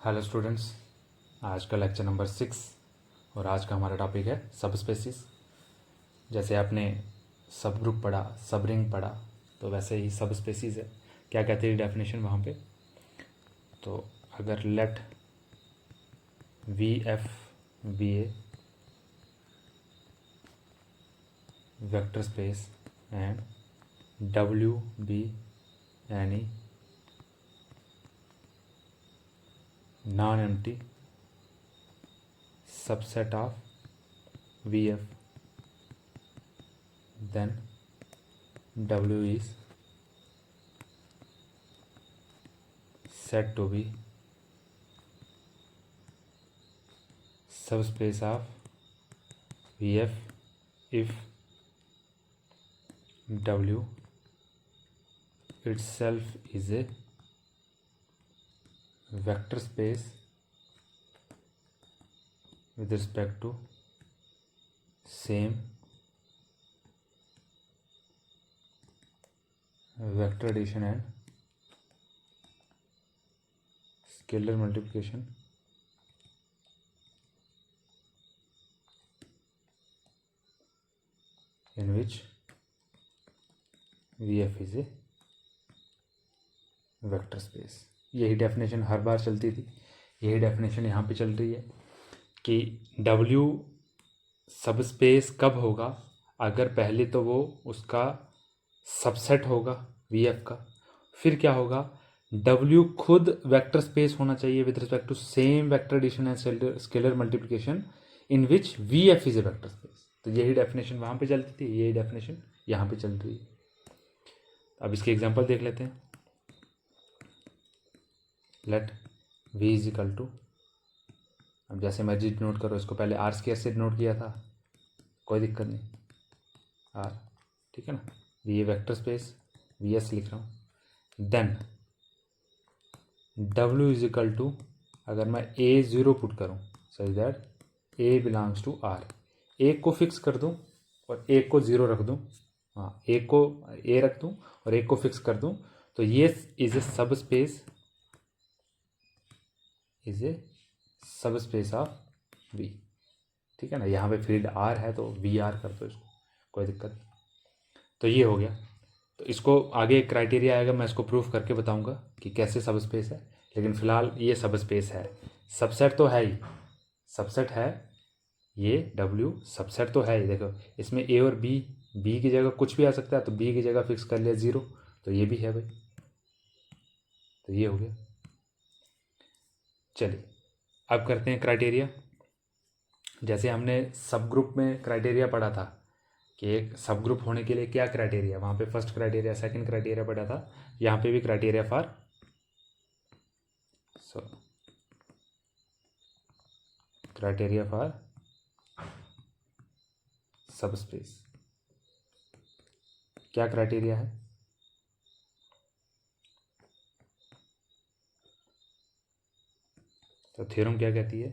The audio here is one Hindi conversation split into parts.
हेलो स्टूडेंट्स, आज का लेक्चर नंबर 6 और आज का हमारा टॉपिक है सब स्पेसिस। जैसे आपने सब ग्रुप पढ़ा, सब रिंग पढ़ा, तो वैसे ही सब स्पेसिस है। क्या कहते हैं डेफिनेशन वहाँ पे? तो अगर let V F be a vector space and W be any non empty subset of V F, then W is said to be subspace of VF if W itself is a vector space with respect to same vector addition and scalar multiplication in which VF is a vector space. यही डेफिनेशन हर बार चलती थी, यही डेफिनेशन यहाँ पे चल रही है कि W सब स्पेस कब होगा? अगर पहले तो वो उसका सबसेट होगा VF का, फिर क्या होगा? W खुद वेक्टर स्पेस होना चाहिए with respect to same vector addition and scalar multiplication in which VF is a vector space. तो यही डेफिनेशन वहाँ पे चलती थी, यही डेफिनेशन यहाँ पे चल रही है। अब इसके एग्जांपल देख लेते हैं। Let V is equal to, अब जैसे मर्जी नोट करो इसको, पहले R स्क्वायर से नोट किया था, कोई दिक्कत नहीं, R, ठीक है ना। ये वेक्टर स्पेस VS लिख रहा हूँ। Then W is equal to, अगर मैं A0 पुट करूँ so that A belongs to R, एक को फिक्स कर दूँ और एक को 0 रख दूँ, हाँ एक को A रख दूँ और एक को फिक्स कर दूँ, तो ये इज ए सब स्पेस, इज ए सब स्पेस ऑफ V, ठीक है ना। यहाँ पे फील्ड R है तो VR कर दो इसको, कोई दिक्कत नहीं। तो ये हो गया। तो इसको आगे एक क्राइटेरिया आएगा, मैं इसको प्रूफ करके बताऊंगा कि कैसे सब स्पेस है, लेकिन फिलहाल ये सब स्पेस है। सबसेट तो है ही, सबसेट है ये W, सबसेट तो है ही। देखो इसमें A और B की जगह कुछ भी आ सकता है, तो B की जगह फिक्स कर लिया 0, तो ये भी है भाई। तो ये हो गया। चलिए अब करते हैं क्राइटेरिया। जैसे हमने सब ग्रुप में क्राइटेरिया पढ़ा था कि एक सब ग्रुप होने के लिए क्या क्राइटेरिया, वहाँ पे फर्स्ट क्राइटेरिया सेकंड क्राइटेरिया पढ़ा था, यहाँ पे भी क्राइटेरिया फॉर क्राइटेरिया फॉर सब स्पेस। क्या क्राइटेरिया है? तो थ्योरम क्या कहती है?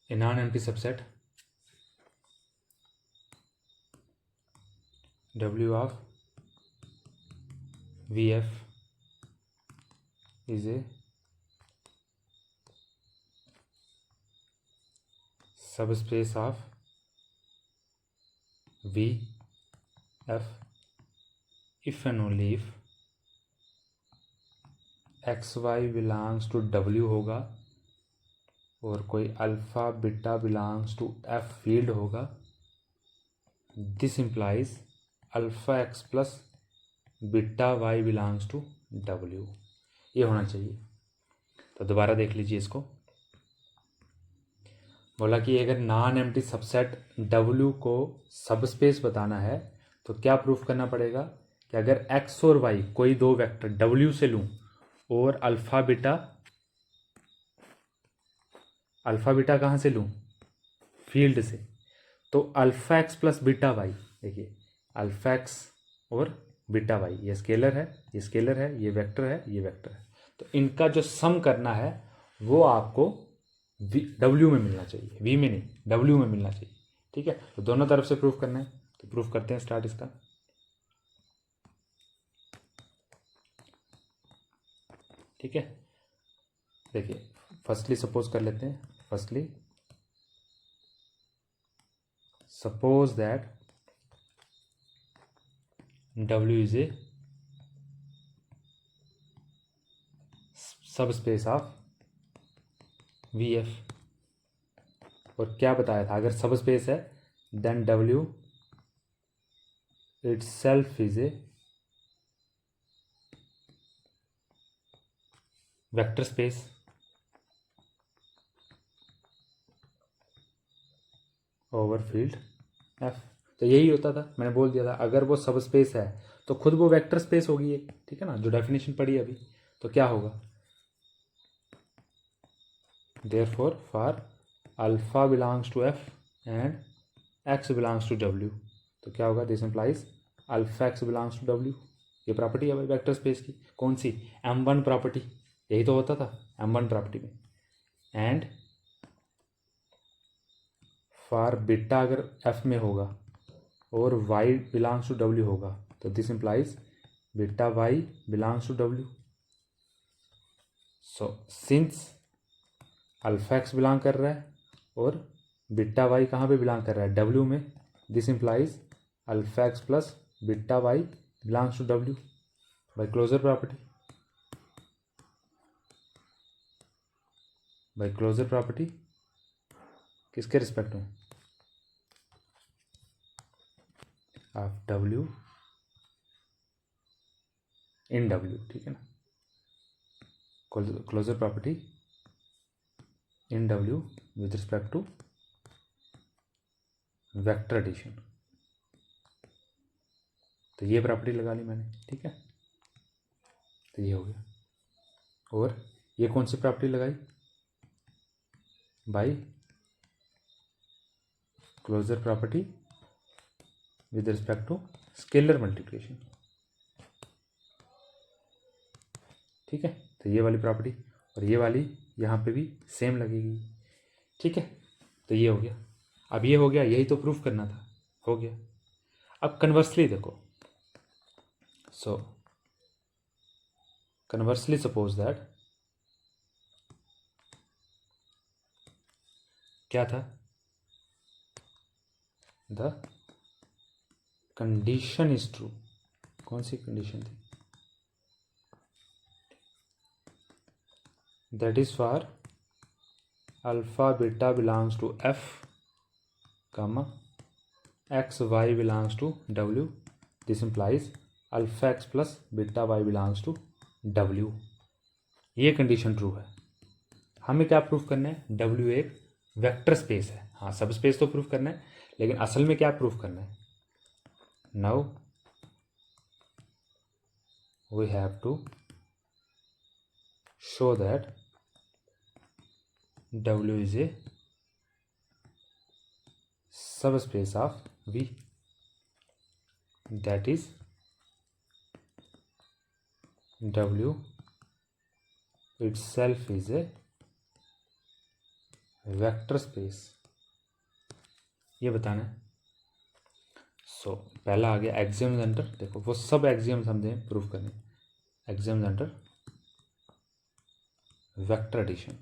A non empty subset W of VF is a subspace of VF if and only if XY belongs to W होगा और कोई alpha beta belongs to F field होगा। This implies alpha x plus beta Y belongs to W, ये होना चाहिए। तो दोबारा देख लीजिए इसको। बोला कि अगर नॉन एम्प्टी सबसेट W को सब स्पेस बताना है तो क्या प्रूफ करना पड़ेगा कि अगर X और Y कोई दो वेक्टर W से लूँ और अल्फ़ा बीटा कहाँ से लूँ? फील्ड से, तो alpha x plus beta y, देखिए अल्फ़ा एक्स और बीटा वाई, ये स्केलर है, ये स्केलर है, ये वेक्टर है, ये वेक्टर है, तो इनका जो सम करना है वो आपको W में मिलना चाहिए, V में नहीं, W में मिलना चाहिए, ठीक है। तो दोनों तरफ से प्रूफ करना है, तो प्रूफ करते हैं स्टार्ट इसका। ठीक है, देखिए फर्स्टली सपोज कर लेते हैं, firstly suppose that W is ए सब स्पेस ऑफ VF, और क्या बताया था, अगर सब स्पेस है then W itself is a vector space. Over field F, तो यही होता था, मैंने बोल दिया था अगर वो सब स्पेस है तो खुद वो वेक्टर स्पेस होगी एक, ठीक है ना, जो डेफिनेशन पढ़ी अभी। तो क्या होगा, therefore for alpha belongs to F and X belongs to W, तो क्या होगा, this implies alpha X belongs to W। ये प्रॉपर्टी है भाई वेक्टर स्पेस की, कौन सी, M1 प्रॉपर्टी, यही तो होता था M1 प्रॉपर्टी में। एंड फॉर बीटा अगर F में होगा और Y बिलोंग्स टू W होगा, तो this implies beta Y belongs to W। So since alpha X belong कर रहा है और बीटा Y कहाँ पे बिलोंग कर रहा है, W में, this implies alpha X plus beta Y belongs to W by closure property. By closure property किसके रिस्पेक्ट में, ऑफ W इन W, ठीक है ना, closure property in W with respect to vector addition. तो ये प्रॉपर्टी लगा ली मैंने, ठीक है, तो ये हो गया। और ये कौन सी प्रॉपर्टी लगाई, by closure property with respect to scalar multiplication, ठीक है। तो ये वाली प्रॉपर्टी और ये वाली यहाँ पे भी सेम लगेगी, ठीक है। तो ये हो गया, अब ये हो गया, यही तो प्रूफ करना था, हो गया। अब कन्वर्सली देखो, सो कन्वर्सली सपोज दैट क्या था, द कंडीशन इज ट्रू, कौन सी कंडीशन थी, that is for alpha beta belongs to F, X Y belongs to W, this implies alpha X plus beta Y belongs to W। ये कंडीशन ट्रू है। हमें क्या प्रूफ करना है, W एक वेक्टर स्पेस है, हाँ सब स्पेस तो प्रूफ करना है, लेकिन असल में क्या प्रूफ करना है, now we have to show that W is a subspace of V, that is W itself is a vector space, ये बताना है। सो पहला आ गया एक्सियम्स अंडर, देखो वो सब एक्सियम्स हमने प्रूफ करने, एक्सियम्स अंडर वेक्टर एडिशन।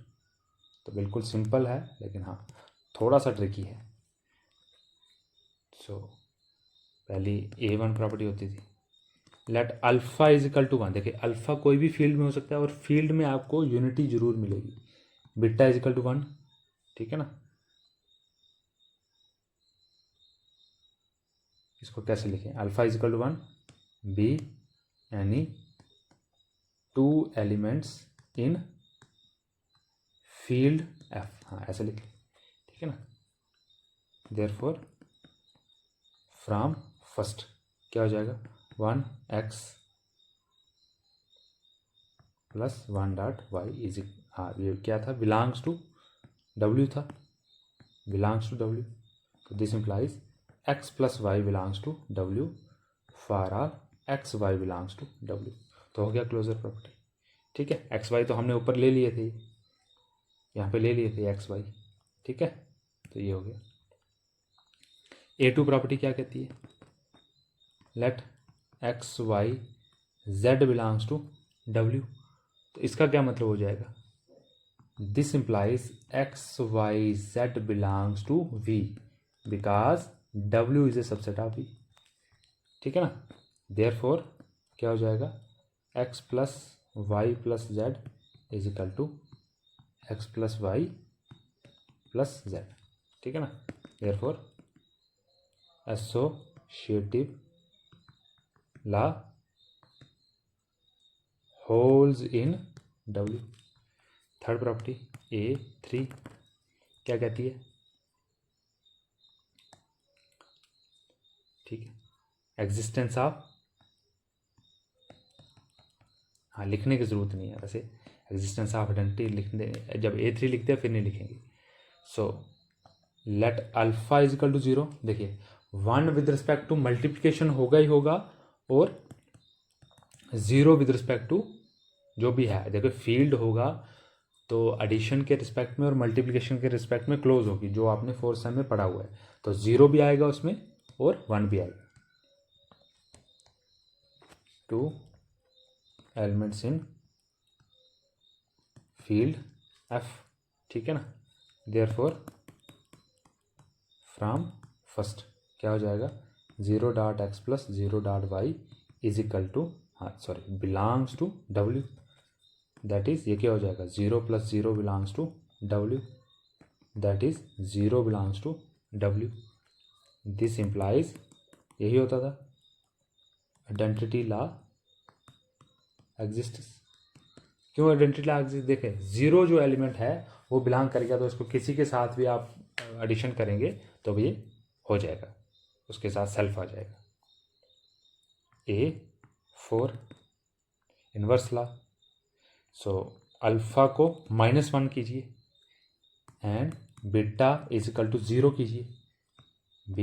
तो बिल्कुल सिंपल है, लेकिन हाँ थोड़ा सा ट्रिकी है। सो पहली A1 प्रॉपर्टी होती थी, let alpha is equal to 1, देखिए अल्फा कोई भी फील्ड में हो सकता है और फील्ड में आपको यूनिटी जरूर मिलेगी, बीटा इज इक्वल टू 1, ठीक है ना। इसको कैसे लिखें, alpha is equal to 1 be any two elements in field F, हाँ ऐसे लिख लें, ठीक है ना। देयरफॉर फ्रॉम फर्स्ट क्या हो जाएगा, 1x plus 1 dot Y is, हाँ ये क्या था, बिलोंग्स टू W था, बिलोंग्स टू W, तो this implies x plus y belongs to W for आर x y belongs to W। तो हो गया क्लोजर प्रॉपर्टी, ठीक है। x y तो हमने ऊपर ले लिए थे, यहाँ पे ले लिए थे x y, ठीक है। तो ये हो गया। A2 प्रॉपर्टी क्या कहती है, let x y z belongs to W. तो इसका क्या मतलब हो जाएगा, this implies x y z belongs to V because W is a subset of V. ठीक है ना, देयरफॉर क्या हो जाएगा, x plus y plus z is equal to x plus y plus z. ठीक है ना, therefore associative law holds in W. Third property A3 क्या कहती है, ठीक है, एग्जिस्टेंस ऑफ, हाँ लिखने की ज़रूरत नहीं है वैसे, एग्जिस्टेंस ऑफ आइडेंटिटी लिखने, जब A3 लिखते हैं फिर नहीं लिखेंगे। So let alpha is equal to 0, देखिए 1 विद रिस्पेक्ट टू मल्टीप्लिकेशन होगा ही होगा, और 0 विद रिस्पेक्ट टू जो भी है, देखो फील्ड होगा तो एडिशन के रिस्पेक्ट में और मल्टीप्लिकेशन के रिस्पेक्ट में क्लोज होगी, जो आपने फोर्थ सेम में पढ़ा हुआ है। तो 0 भी आएगा उसमें और 1 भी आएगा। 2 एलिमेंट्स इन फील्ड F, ठीक है ना, देयरफॉर फ्रॉम फर्स्ट क्या हो जाएगा, 0 dot x plus 0 dot Y is equal to, हाँ sorry, belongs to W, that is ये क्या हो जाएगा, 0 plus 0 belongs to W, that is 0 belongs to W. This implies, यही होता था आइडेंटिटी लॉ एग्जिस्ट्स। क्यों आइडेंटिटी लॉ एग्जिस्ट, देखें 0 जो एलिमेंट है वो बिलोंग करेगा, तो इसको किसी के साथ भी आप एडिशन करेंगे तो ये हो जाएगा, उसके साथ सेल्फ आ जाएगा। A4 inverse law, so alpha को -1 कीजिए and beta is equal to 0 कीजिए, B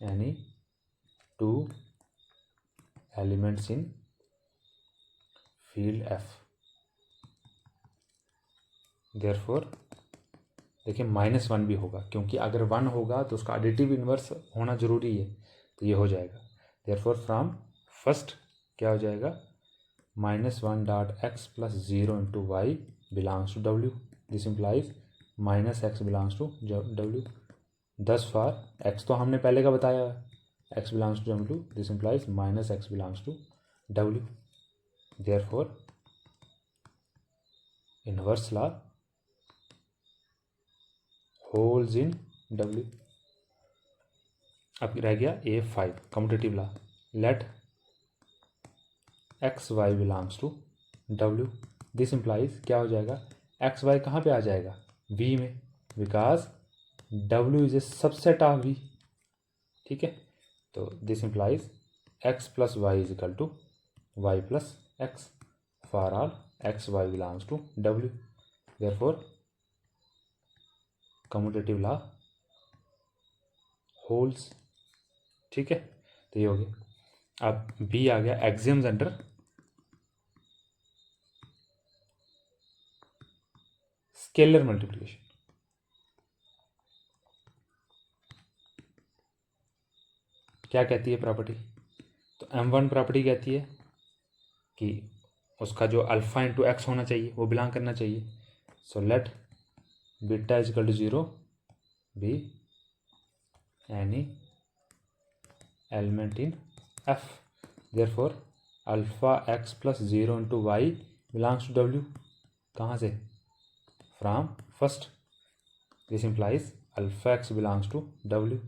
यानी 2 elements in field F, therefore देखिए -1 भी होगा, क्योंकि अगर 1 होगा तो उसका एडिटिव इन्वर्स होना जरूरी है, तो ये हो जाएगा। देयरफॉर फ्रॉम फर्स्ट क्या हो जाएगा, -1 dot x plus 0 into y belongs to W, this implies -x belongs to W. Thus for x तो हमने पहले का बताया है, x belongs to W, this implies -x belongs to W, therefore inverse law holds in W. अब रह गया A5 commutative law, let x y belongs to W, this implies क्या हो जाएगा, एक्स वाई कहाँ पे आ जाएगा, V में, because W is a subset of V। ठीक है, तो this implies x plus y is equal to y plus x for all x y belongs to W, therefore commutative law holds. ठीक है, तो ये हो गया। अब B आ गया एक्सियम्स अंडर स्केलर मल्टीप्लिकेशन। क्या कहती है प्रॉपर्टी, तो M1 प्रॉपर्टी कहती है कि उसका जो अल्फा इंटू एक्स होना चाहिए वो बिलोंग करना चाहिए। So let beta is equal to 0 be any element in F, therefore alpha x plus 0 into y belongs to W, कहाँ से, from first, this implies alpha x belongs to W.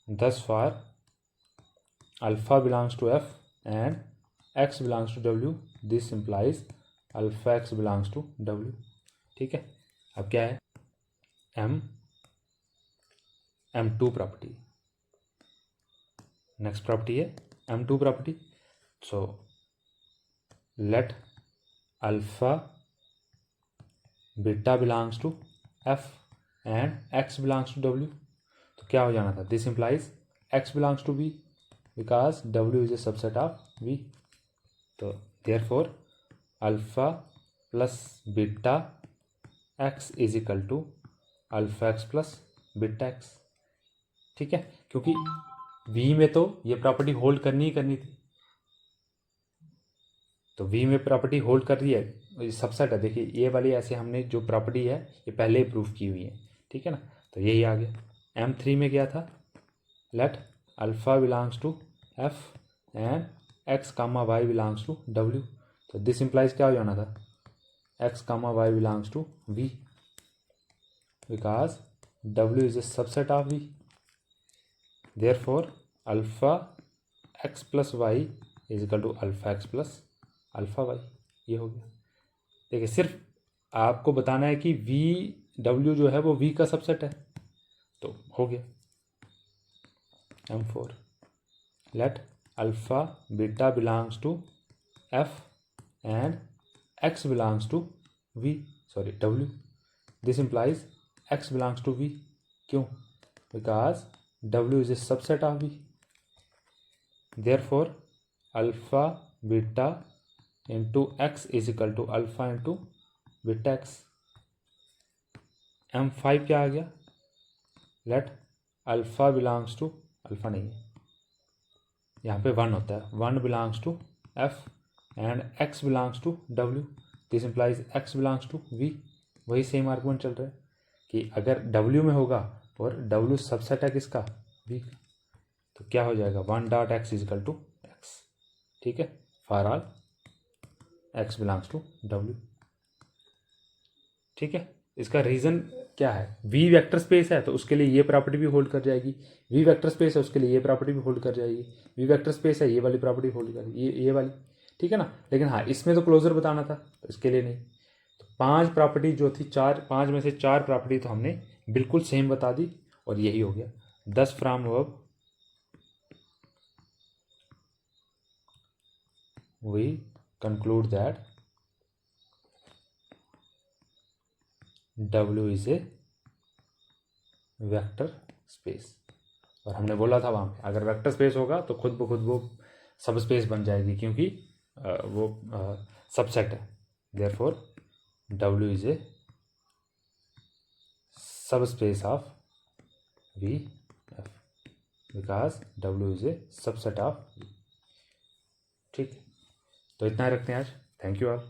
Thus for alpha belongs to F and x belongs to W, this implies alpha x belongs to W। ठीक है, अब क्या है, M2 प्रॉपर्टी, नेक्स्ट प्रॉपर्टी है M2 property. So let alpha beta belongs to F and x belongs to W, तो क्या हो जाना था, this implies x belongs to V because W is a subset of V, तो therefore alpha plus beta x is equal to alpha x plus beta x. ठीक है, क्योंकि V में तो ये प्रॉपर्टी होल्ड करनी ही करनी थी, तो V में प्रॉपर्टी होल्ड कर रही है, ये सबसेट है। देखिए ये वाली ऐसे हमने जो प्रॉपर्टी है ये पहले ही प्रूफ की हुई है, ठीक है ना। तो यही आ गया। M3 में क्या था, let alpha belongs to F and X comma Y belongs to W। तो दिस इम्प्लाइज क्या हो जाना था, X comma Y belongs to V, because W is a subset of V। Therefore alpha X plus Y is equal to alpha X plus alpha Y। ये हो गया। देखिए सिर्फ आपको बताना है कि W जो है वो V का सबसेट है, तो हो गया। M4 let alpha beta belongs to F and X belongs to V, sorry W। This implies X belongs to V। क्यों, because W is a subset of V। Therefore alpha beta into X is equal to alpha into beta X। M5 क्या आ गया, let alpha belongs to, alpha नहीं है यहाँ पे 1 होता है, 1 belongs to F and X belongs to W। This implies X belongs to V। वही सेम आर्गुमेंट चल रहा है कि अगर W में होगा और W सबसेट है किसका, V का, तो क्या हो जाएगा 1 dot X is equal to X, ठीक है, for all X belongs to W, ठीक है। इसका रीज़न क्या है, V वेक्टर स्पेस है तो उसके लिए ये प्रॉपर्टी भी होल्ड कर जाएगी, V वेक्टर स्पेस है उसके लिए ये प्रॉपर्टी भी होल्ड कर जाएगी, V वेक्टर स्पेस है ये वाली प्रॉपर्टी होल्ड कर, ये वाली, ठीक है ना। लेकिन हाँ इसमें तो क्लोजर बताना था, तो इसके लिए नहीं। तो 5 प्रॉपर्टी जो थी, 5 में से 4 प्रॉपर्टी तो हमने बिल्कुल सेम बता दी, और यही हो गया। 10 from verb we conclude that W is a vector space. और हमने बोला था वहाँ पे अगर वेक्टर स्पेस होगा तो खुद ब खुद वो सब स्पेस बन जाएगी, क्योंकि वो सबसेट है। देयरफॉर W इज ए सब space of V F, because W is a subset of V। ठीक, तो इतना रखते हैं आज। Thank you all.